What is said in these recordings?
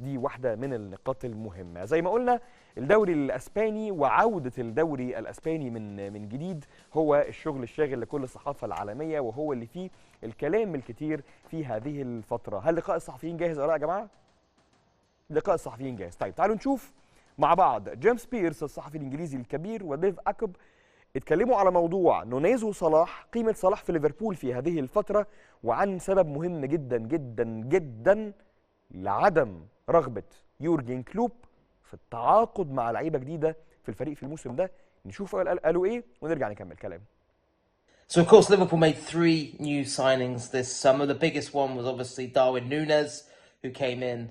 دي واحده من النقاط المهمه. زي ما قلنا الدوري الاسباني وعوده الدوري الاسباني من جديد هو الشغل الشاغل لكل الصحافه العالميه، وهو اللي فيه الكلام الكتير في هذه الفتره. هل لقاء الصحفيين جاهز يا جماعه؟ لقاء الصحفيين جاهز. طيب تعالوا نشوف مع بعض. جيمس بيرس الصحفي الانجليزي الكبير وديف اكوب اتكلموا على موضوع نونيز وصلاح، قيمة صلاح في ليفربول في هذه الفترة، وعن سبب مهم جدا جدا جدا لعدم رغبة يورجن كلوب في التعاقد مع لعيبة جديدة في الفريق في الموسم ده. نشوف قالوا ايه ونرجع نكمل كلام. So of course Liverpool made 3 new signings this summer. The biggest one was obviously Darwin Núñez, who came in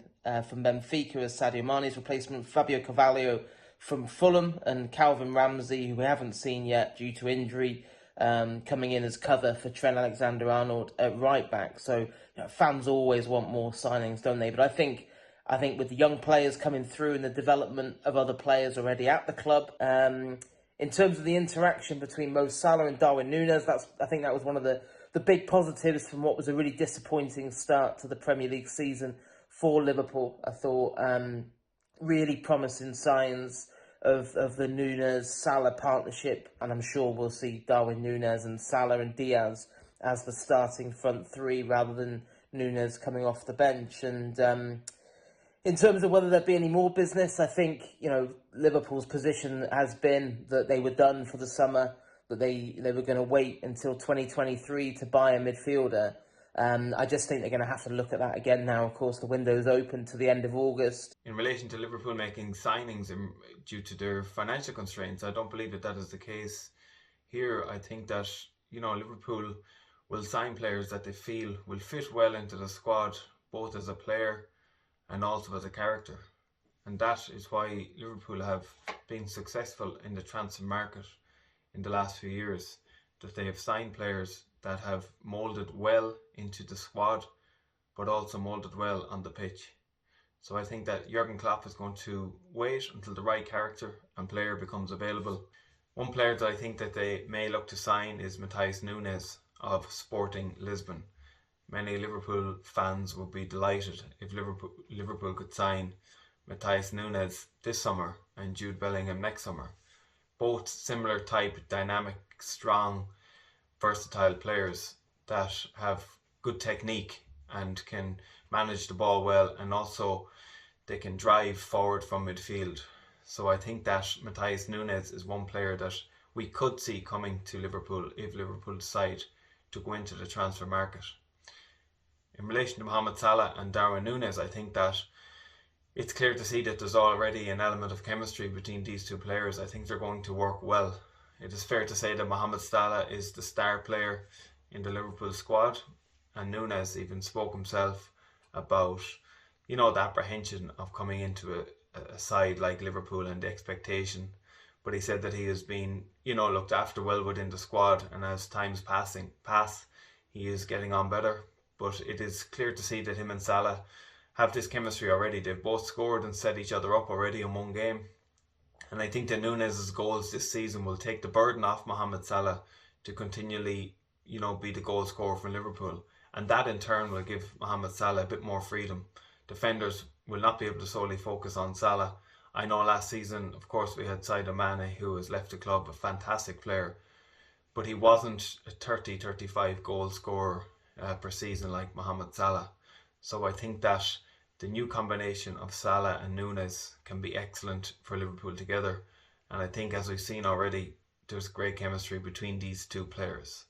from Benfica as Sadio Mane's replacement, Fabio Carvalho from Fulham, and Calvin Ramsey, who we haven't seen yet due to injury, coming in as cover for Trent Alexander-Arnold at right back. So fans always want more signings, don't they? But I think with the young players coming through and the development of other players already at the club, in terms of the interaction between Mo Salah and Darwin Núñez, I think that was one of the big positives from what was a really disappointing start to the Premier League season for Liverpool. I thought really promising signs of the Núñez-Salah partnership, and I'm sure we'll see Darwin Núñez and Salah and Diaz as the starting front three rather than Núñez coming off the bench. And in terms of whether there'd be any more business, I think, Liverpool's position has been that they were done for the summer, that they were going to wait until 2023 to buy a midfielder. I just think they're going to have to look at that again now. Of course, the window's open to the end of August. In relation to Liverpool making signings due to their financial constraints, I don't believe that is the case here. I think that, Liverpool will sign players that they feel will fit well into the squad, both as a player and also as a character. And that is why Liverpool have been successful in the transfer market in the last few years, that they have signed players that have moulded well into the squad, but also moulded well on the pitch. So I think that Jurgen Klopp is going to wait until the right character and player becomes available. One player that I think that they may look to sign is Matheus Núñez of Sporting Lisbon. Many Liverpool fans would be delighted if Liverpool could sign Matheus Núñez this summer and Jude Bellingham next summer. Both similar type, dynamic, strong, versatile players that have good technique and can manage the ball well, and also they can drive forward from midfield. So I think that Matheus Núñez is one player that we could see coming to Liverpool if Liverpool decide to go into the transfer market. In relation to Mohamed Salah and Darwin Núñez, I think that it's clear to see that there's already an element of chemistry between these two players. I think they're going to work well. It is fair to say that Mohamed Salah is the star player in the Liverpool squad, and Núñez even spoke himself about, the apprehension of coming into a side like Liverpool and the expectation. But he said that he has been, looked after well within the squad, and as time's pass, he is getting on better. But it is clear to see that him and Salah have this chemistry already. They've both scored and set each other up already in one game. And I think that Núñez's goals this season will take the burden off Mohamed Salah to continually, be the goal scorer for Liverpool. And that in turn will give Mohamed Salah a bit more freedom. Defenders will not be able to solely focus on Salah. I know last season, of course, we had Sadio Mane, who has left the club, a fantastic player. But he wasn't a 30-35 goal scorer per season like Mohamed Salah. So I think that the new combination of Salah and Núñez can be excellent for Liverpool together. And I think, as we've seen already, there's great chemistry between these two players.